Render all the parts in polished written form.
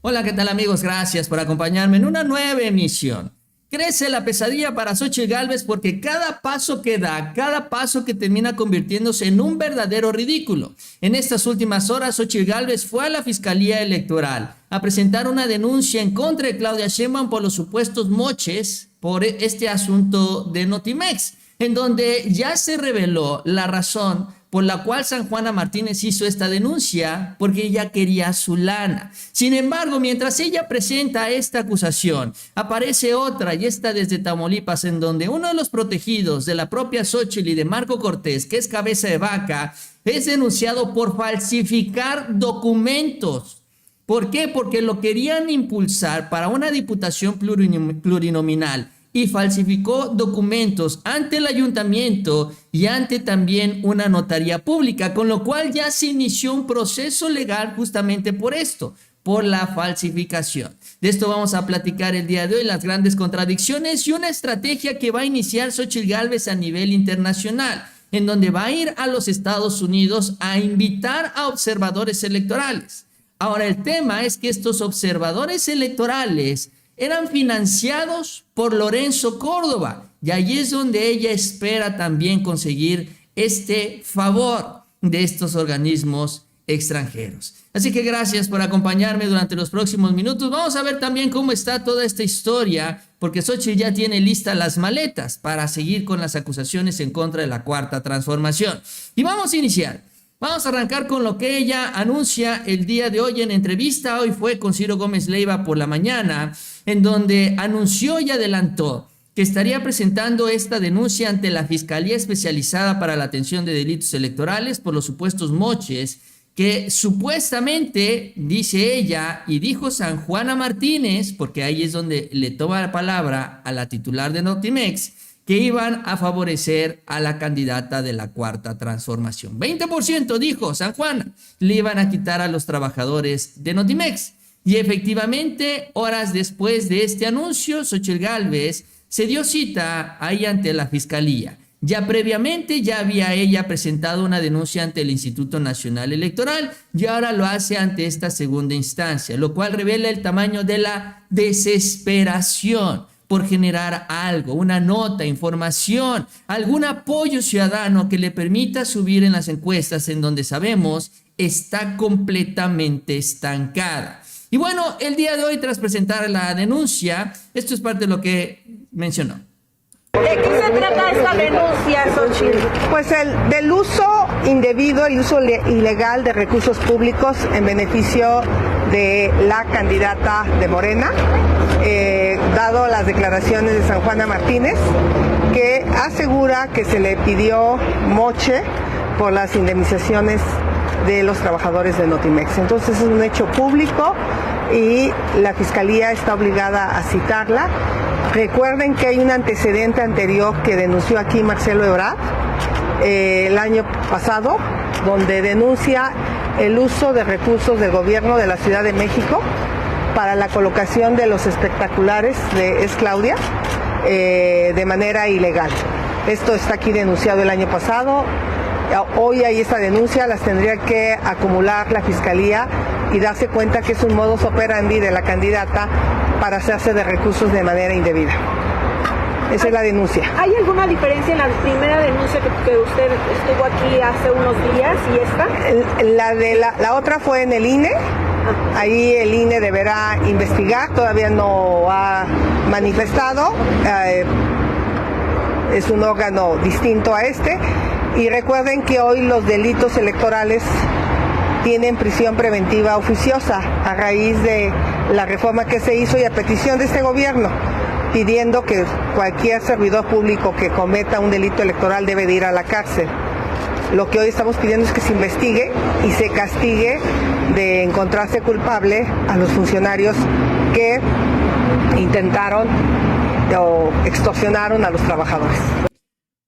Hola, ¿qué tal amigos? Gracias por acompañarme en una nueva emisión. Crece la pesadilla para Xóchitl Gálvez porque cada paso que da, cada paso que termina convirtiéndose en un verdadero ridículo. En estas últimas horas, Xóchitl Gálvez fue a la Fiscalía Electoral a presentar una denuncia en contra de Claudia Sheinbaum por los supuestos moches por este asunto de Notimex, en donde ya se reveló la razón por la cual San Juana Martínez hizo esta denuncia, porque ella quería su lana. Sin embargo, mientras ella presenta esta acusación, aparece otra, y esta desde Tamaulipas, en donde uno de los protegidos de la propia Xóchitl y de Marco Cortés, que es cabeza de vaca, es denunciado por falsificar documentos. ¿Por qué? Porque lo querían impulsar para una diputación plurinominal y falsificó documentos ante el ayuntamiento y ante también una notaría pública, con lo cual ya se inició un proceso legal justamente por esto, por la falsificación. De esto vamos a platicar el día de hoy, las grandes contradicciones y una estrategia que va a iniciar Xóchitl Gálvez a nivel internacional, en donde va a ir a los Estados Unidos a invitar a observadores electorales. Ahora, el tema es que estos observadores electorales eran financiados por Lorenzo Córdoba, y allí es donde ella espera también conseguir este favor de estos organismos extranjeros. Así que gracias por acompañarme durante los próximos minutos. Vamos a ver también cómo está toda esta historia, porque Xóchitl ya tiene listas las maletas para seguir con las acusaciones en contra de la Cuarta Transformación. Y vamos a iniciar. Vamos a arrancar con lo que ella anuncia el día de hoy en entrevista. Hoy fue con Ciro Gómez Leiva por la mañana, en donde anunció y adelantó que estaría presentando esta denuncia ante la Fiscalía Especializada para la Atención de Delitos Electorales por los supuestos moches que supuestamente, dice ella, y dijo San Juana Martínez, porque ahí es donde le toma la palabra a la titular de Notimex, que iban a favorecer a la candidata de la Cuarta Transformación. 20%, dijo San Juana, le iban a quitar a los trabajadores de Notimex. Y efectivamente, horas después de este anuncio, Xóchitl Gálvez se dio cita ahí ante la Fiscalía. Ya previamente ya había ella presentado una denuncia ante el Instituto Nacional Electoral y ahora lo hace ante esta segunda instancia, lo cual revela el tamaño de la desesperación por generar algo, una nota, información, algún apoyo ciudadano que le permita subir en las encuestas, en donde sabemos está completamente estancada. Y bueno, el día de hoy, tras presentar la denuncia, esto es parte de lo que mencionó. ¿De qué se trata esta denuncia, Xóchitl? Pues del uso indebido, el uso ilegal de recursos públicos en beneficio de la candidata de Morena, dado las declaraciones de San Juana Martínez, que asegura que se le pidió moche por las indemnizaciones de los trabajadores de Notimex. Entonces es un hecho público y la Fiscalía está obligada a citarla. Recuerden que hay un antecedente anterior que denunció aquí Marcelo Ebrard el año pasado, donde denuncia el uso de recursos del gobierno de la Ciudad de México para la colocación de los espectaculares de Es Claudia de manera ilegal. Esto está aquí denunciado el año pasado. Hoy hay esta denuncia, las tendría que acumular la Fiscalía y darse cuenta que es un modus operandi de la candidata para hacerse de recursos de manera indebida. Esa es la denuncia. ¿Hay alguna diferencia en la primera denuncia que usted estuvo aquí hace unos días y esta? La otra fue en el INE. Ahí el INE deberá investigar, todavía no ha manifestado. Es un órgano distinto a este. Y recuerden que hoy los delitos electorales tienen prisión preventiva oficiosa a raíz de la reforma que se hizo y a petición de este gobierno, pidiendo que cualquier servidor público que cometa un delito electoral debe de ir a la cárcel. Lo que hoy estamos pidiendo es que se investigue y se castigue de encontrarse culpable a los funcionarios que intentaron o extorsionaron a los trabajadores.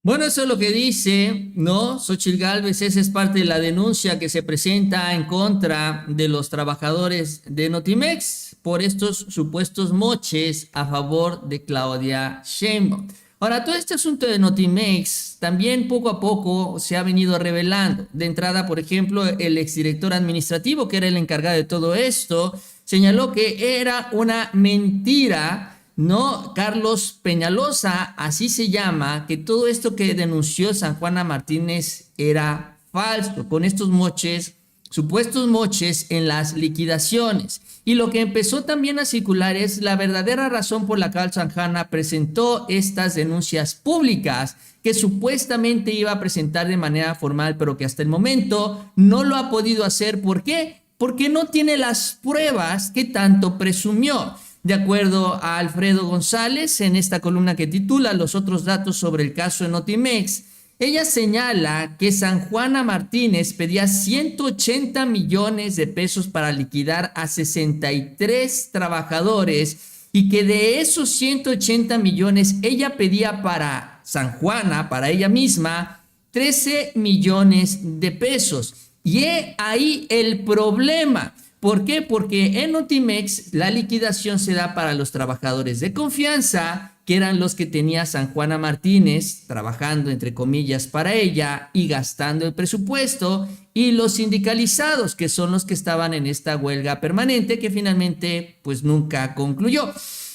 Bueno, eso es lo que dice, ¿no? Xóchitl Gálvez, esa es parte de la denuncia que se presenta en contra de los trabajadores de Notimex por estos supuestos moches a favor de Claudia Sheinbaum. Ahora, todo este asunto de Notimex también poco a poco se ha venido revelando. De entrada, por ejemplo, el exdirector administrativo, que era el encargado de todo esto, señaló que era una mentira, ¿no? Carlos Peñalosa, así se llama, que todo esto que denunció San Juana Martínez era falso, con estos moches, supuestos moches en las liquidaciones. Y lo que empezó también a circular es la verdadera razón por la cual San Juana presentó estas denuncias públicas que supuestamente iba a presentar de manera formal, pero que hasta el momento no lo ha podido hacer. ¿Por qué? Porque no tiene las pruebas que tanto presumió. De acuerdo a Alfredo González, en esta columna que titula Los otros datos sobre el caso de Notimex, ella señala que San Juana Martínez pedía 180 millones de pesos para liquidar a 63 trabajadores y que de esos 180 millones ella pedía para San Juana, para ella misma, 13 millones de pesos. Y he ahí el problema. ¿Por qué? Porque en Notimex la liquidación se da para los trabajadores de confianza, que eran los que tenía San Juana Martínez trabajando entre comillas para ella y gastando el presupuesto, y los sindicalizados, que son los que estaban en esta huelga permanente que finalmente pues nunca concluyó.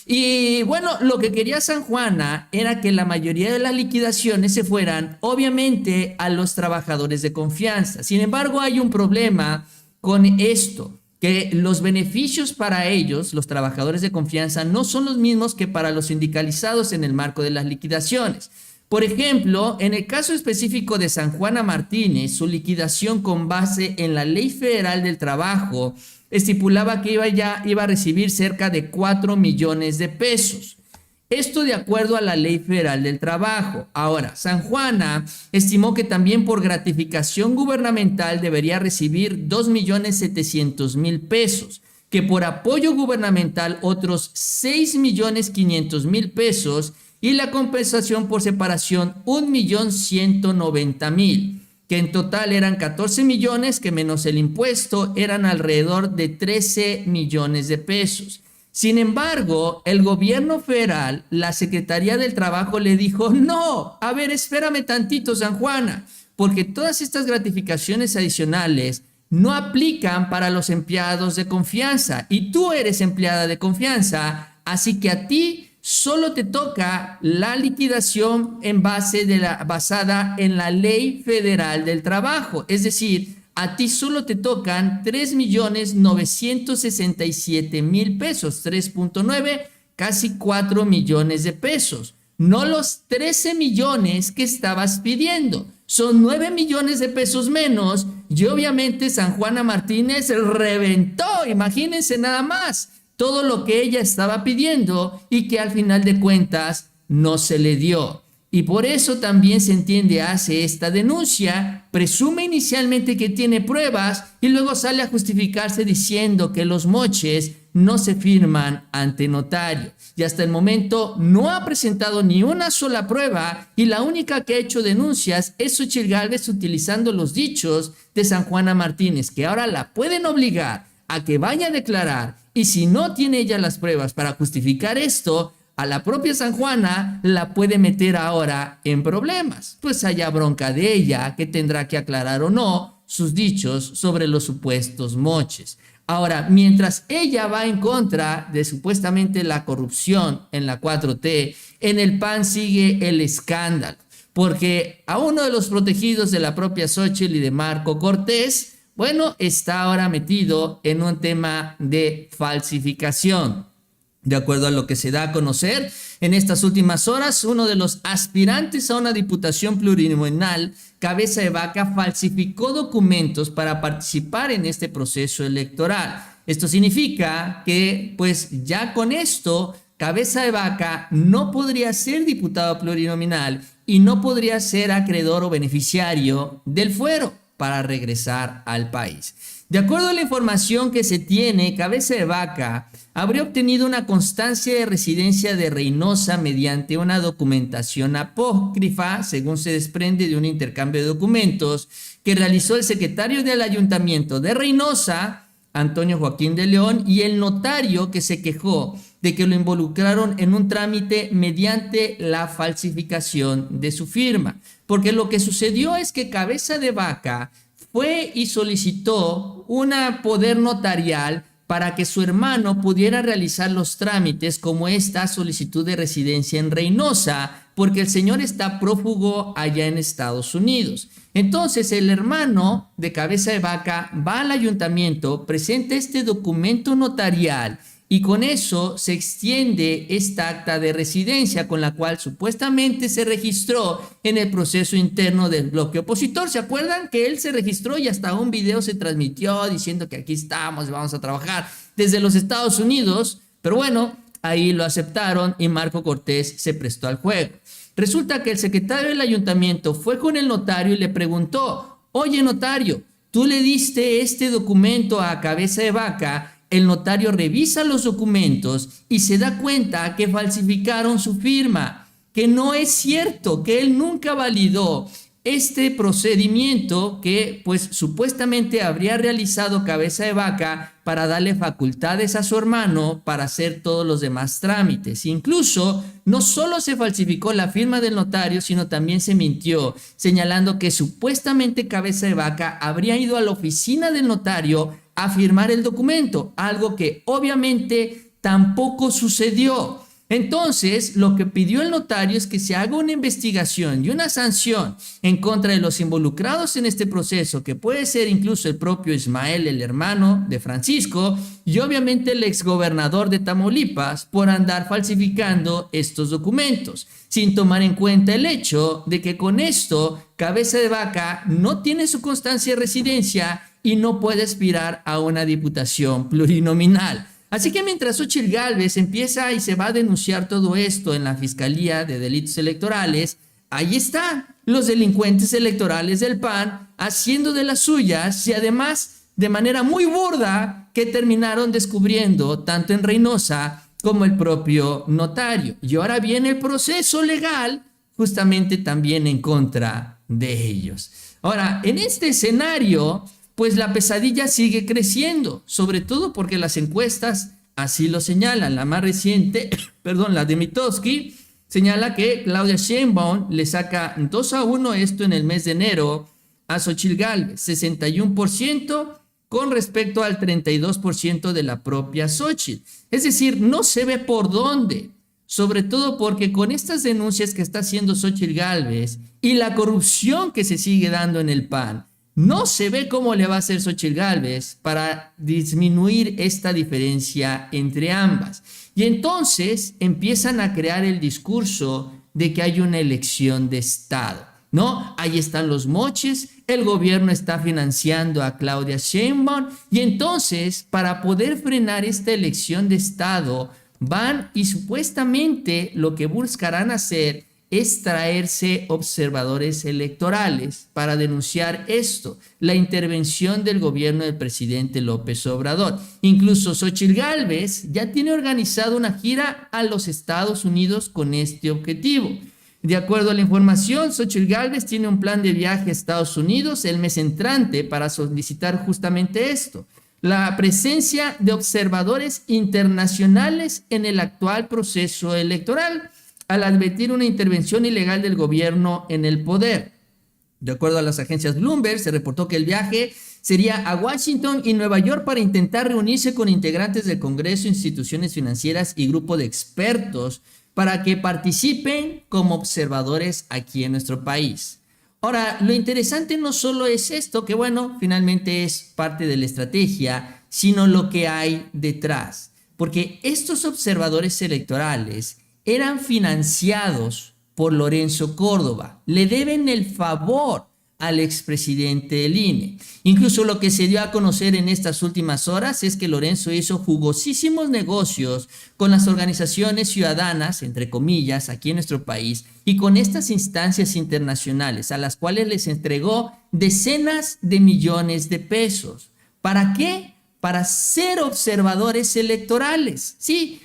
Y bueno, lo que quería San Juana era que la mayoría de las liquidaciones se fueran obviamente a los trabajadores de confianza. Sin embargo, hay un problema con esto, que los beneficios para ellos, los trabajadores de confianza, no son los mismos que para los sindicalizados en el marco de las liquidaciones. Por ejemplo, en el caso específico de San Juana Martínez, su liquidación con base en la Ley Federal del Trabajo estipulaba que iba a recibir cerca de 4 millones de pesos. Esto de acuerdo a la Ley Federal del Trabajo. Ahora, San Juana estimó que también por gratificación gubernamental debería recibir 2.700.000 pesos, que por apoyo gubernamental otros 6.500.000 pesos y la compensación por separación 1.190.000, que en total eran 14 millones, que menos el impuesto eran alrededor de 13 millones de pesos. Sin embargo, el gobierno federal, la Secretaría del Trabajo le dijo, no, a ver, espérame tantito, San Juana, porque todas estas gratificaciones adicionales no aplican para los empleados de confianza y tú eres empleada de confianza, así que a ti solo te toca la liquidación basada en la Ley Federal del Trabajo, es decir, a ti solo te tocan 3.967.000 pesos, 3.9, casi 4 millones de pesos. No los 13 millones que estabas pidiendo. Son 9 millones de pesos menos y obviamente San Juana Martínez reventó, imagínense nada más, todo lo que ella estaba pidiendo y que al final de cuentas no se le dio. Y por eso también se entiende, hace esta denuncia, presume inicialmente que tiene pruebas y luego sale a justificarse diciendo que los moches no se firman ante notario. Y hasta el momento no ha presentado ni una sola prueba y la única que ha hecho denuncias es Xóchitl Gálvez utilizando los dichos de San Juana Martínez, que ahora la pueden obligar a que vaya a declarar y si no tiene ella las pruebas para justificar esto, a la propia San Juana la puede meter ahora en problemas, pues haya bronca de ella que tendrá que aclarar o no sus dichos sobre los supuestos moches. Ahora, mientras ella va en contra de supuestamente la corrupción en la 4T, en el PAN sigue el escándalo, porque a uno de los protegidos de la propia Xóchitl y de Marco Cortés, bueno, está ahora metido en un tema de falsificación. De acuerdo a lo que se da a conocer en estas últimas horas, uno de los aspirantes a una diputación plurinominal, Cabeza de Vaca, falsificó documentos para participar en este proceso electoral. Esto significa que, pues ya con esto, Cabeza de Vaca no podría ser diputado plurinominal y no podría ser acreedor o beneficiario del fuero para regresar al país. De acuerdo a la información que se tiene, Cabeza de Vaca habría obtenido una constancia de residencia de Reynosa mediante una documentación apócrifa, según se desprende de un intercambio de documentos que realizó el secretario del Ayuntamiento de Reynosa, Antonio Joaquín de León, y el notario que se quejó de que lo involucraron en un trámite mediante la falsificación de su firma. Porque lo que sucedió es que Cabeza de Vaca fue y solicitó un poder notarial para que su hermano pudiera realizar los trámites como esta solicitud de residencia en Reynosa, porque el señor está prófugo allá en Estados Unidos. Entonces el hermano de Cabeza de Vaca va al ayuntamiento, presenta este documento notarial y con eso se extiende esta acta de residencia con la cual supuestamente se registró en el proceso interno del bloque opositor. ¿Se acuerdan que él se registró y hasta un video se transmitió diciendo que aquí estamos, vamos a trabajar desde los Estados Unidos? Pero bueno, ahí lo aceptaron y Marco Cortés se prestó al juego. Resulta que el secretario del ayuntamiento fue con el notario y le preguntó: oye, notario, tú le diste este documento a Cabeza de Vaca. El notario revisa los documentos y se da cuenta que falsificaron su firma, que no es cierto, que él nunca validó este procedimiento que pues supuestamente habría realizado Cabeza de Vaca para darle facultades a su hermano para hacer todos los demás trámites. Incluso no solo se falsificó la firma del notario, sino también se mintió, señalando que supuestamente Cabeza de Vaca habría ido a la oficina del notario a firmar el documento, algo que obviamente tampoco sucedió. Entonces, lo que pidió el notario es que se haga una investigación y una sanción en contra de los involucrados en este proceso, que puede ser incluso el propio Ismael, el hermano de Francisco, y obviamente el exgobernador de Tamaulipas, por andar falsificando estos documentos, sin tomar en cuenta el hecho de que con esto Cabeza de Vaca no tiene su constancia de residencia y no puede aspirar a una diputación plurinominal. Así que mientras Xóchitl Gálvez empieza y se va a denunciar todo esto en la Fiscalía de Delitos Electorales, ahí están los delincuentes electorales del PAN haciendo de las suyas y además de manera muy burda que terminaron descubriendo tanto en Reynosa como el propio notario. Y ahora viene el proceso legal justamente también en contra de ellos. Ahora, en este escenario, pues la pesadilla sigue creciendo, sobre todo porque las encuestas así lo señalan. La más reciente, la de Mitofsky, señala que Claudia Sheinbaum le saca 2-1 esto en el mes de enero a Xóchitl Gálvez, 61% con respecto al 32% de la propia Xóchitl. Es decir, no se ve por dónde, sobre todo porque con estas denuncias que está haciendo Xóchitl Gálvez y la corrupción que se sigue dando en el PAN, no se ve cómo le va a hacer Xóchitl Gálvez para disminuir esta diferencia entre ambas. Y entonces empiezan a crear el discurso de que hay una elección de Estado, ¿no? Ahí están los moches, el gobierno está financiando a Claudia Sheinbaum y entonces para poder frenar esta elección de Estado van y supuestamente lo que buscarán hacer es traerse observadores electorales para denunciar esto, la intervención del gobierno del presidente López Obrador. Incluso Xóchitl Gálvez ya tiene organizado una gira a los Estados Unidos con este objetivo. De acuerdo a la información, Xóchitl Gálvez tiene un plan de viaje a Estados Unidos el mes entrante para solicitar justamente esto, la presencia de observadores internacionales en el actual proceso electoral, al advertir una intervención ilegal del gobierno en el poder. De acuerdo a las agencias Bloomberg, se reportó que el viaje sería a Washington y Nueva York para intentar reunirse con integrantes del Congreso, instituciones financieras y grupo de expertos para que participen como observadores aquí en nuestro país. Ahora, lo interesante no solo es esto, que bueno, finalmente es parte de la estrategia, sino lo que hay detrás. Porque estos observadores electorales eran financiados por Lorenzo Córdoba, le deben el favor al expresidente del INE. Incluso lo que se dio a conocer en estas últimas horas es que Lorenzo hizo jugosísimos negocios con las organizaciones ciudadanas, entre comillas, aquí en nuestro país, y con estas instancias internacionales a las cuales les entregó decenas de millones de pesos. ¿Para qué? Para ser observadores electorales. Sí,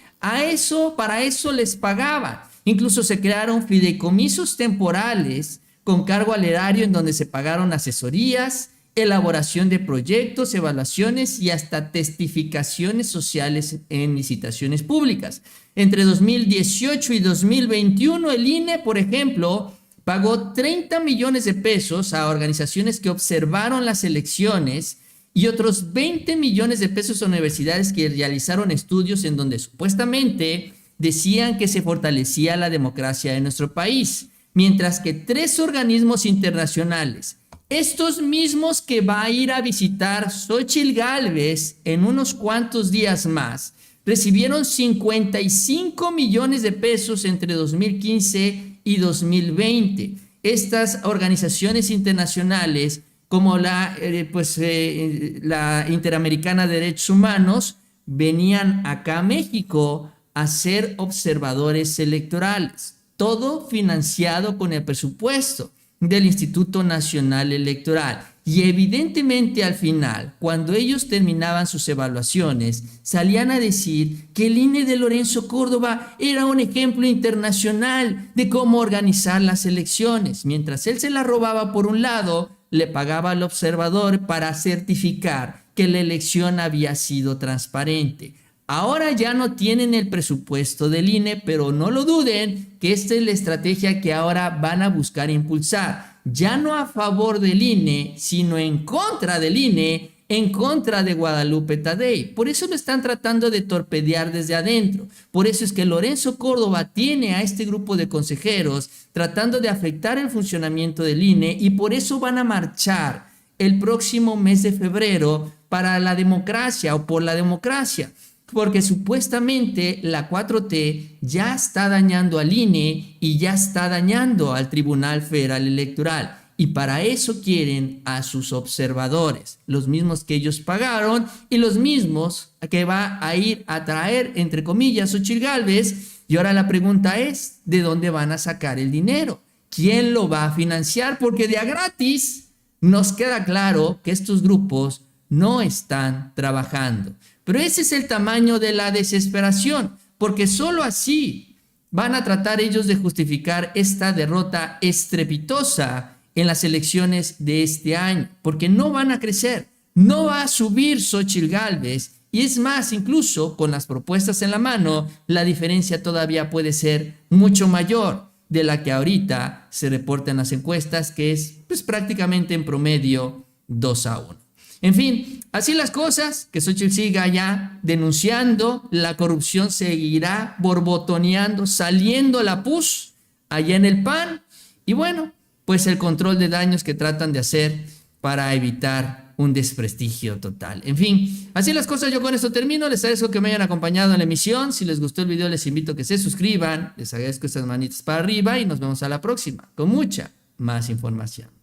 para eso les pagaban. Incluso se crearon fideicomisos temporales con cargo al erario en donde se pagaron asesorías, elaboración de proyectos, evaluaciones y hasta testificaciones sociales en licitaciones públicas. Entre 2018 y 2021, el INE, por ejemplo, pagó 30 millones de pesos a organizaciones que observaron las elecciones y otros 20 millones de pesos a universidades que realizaron estudios en donde supuestamente decían que se fortalecía la democracia en nuestro país, mientras que 3 organismos internacionales, estos mismos que va a ir a visitar Xóchitl Gálvez en unos cuantos días más, recibieron 55 millones de pesos entre 2015 y 2020. Estas organizaciones internacionales como la Interamericana de Derechos Humanos venían acá a México a ser observadores electorales, todo financiado con el presupuesto del Instituto Nacional Electoral. Y evidentemente al final, cuando ellos terminaban sus evaluaciones, salían a decir que el INE de Lorenzo Córdoba era un ejemplo internacional de cómo organizar las elecciones. Mientras él se la robaba por un lado, le pagaba al observador para certificar que la elección había sido transparente. Ahora ya no tienen el presupuesto del INE, pero no lo duden que esta es la estrategia que ahora van a buscar impulsar. Ya no a favor del INE, sino en contra del INE, en contra de Guadalupe Tadei. Por eso lo están tratando de torpedear desde adentro. Por eso es que Lorenzo Córdoba tiene a este grupo de consejeros tratando de afectar el funcionamiento del INE, y por eso van a marchar el próximo mes de febrero para la democracia o por la democracia. Porque supuestamente la 4T ya está dañando al INE y ya está dañando al Tribunal Federal Electoral. Y para eso quieren a sus observadores, los mismos que ellos pagaron y los mismos que va a ir a traer, entre comillas, Xóchitl Gálvez. Y ahora la pregunta es, ¿de dónde van a sacar el dinero? ¿Quién lo va a financiar? Porque de a gratis nos queda claro que estos grupos no están trabajando. Pero ese es el tamaño de la desesperación, porque solo así van a tratar ellos de justificar esta derrota estrepitosa en las elecciones de este año, porque no van a crecer, no va a subir Xóchitl Gálvez, y es más, incluso con las propuestas en la mano, la diferencia todavía puede ser mucho mayor de la que ahorita se reporta en las encuestas, que es pues prácticamente en promedio 2-1. En fin, así las cosas, que Xóchitl siga ya denunciando, la corrupción seguirá borbotoneando, saliendo la pus allá en el PAN, y bueno, pues el control de daños que tratan de hacer para evitar un desprestigio total. En fin, así las cosas, yo con esto termino. Les agradezco que me hayan acompañado en la emisión. Si les gustó el video, les invito a que se suscriban. Les agradezco estas manitas para arriba y nos vemos a la próxima con mucha más información.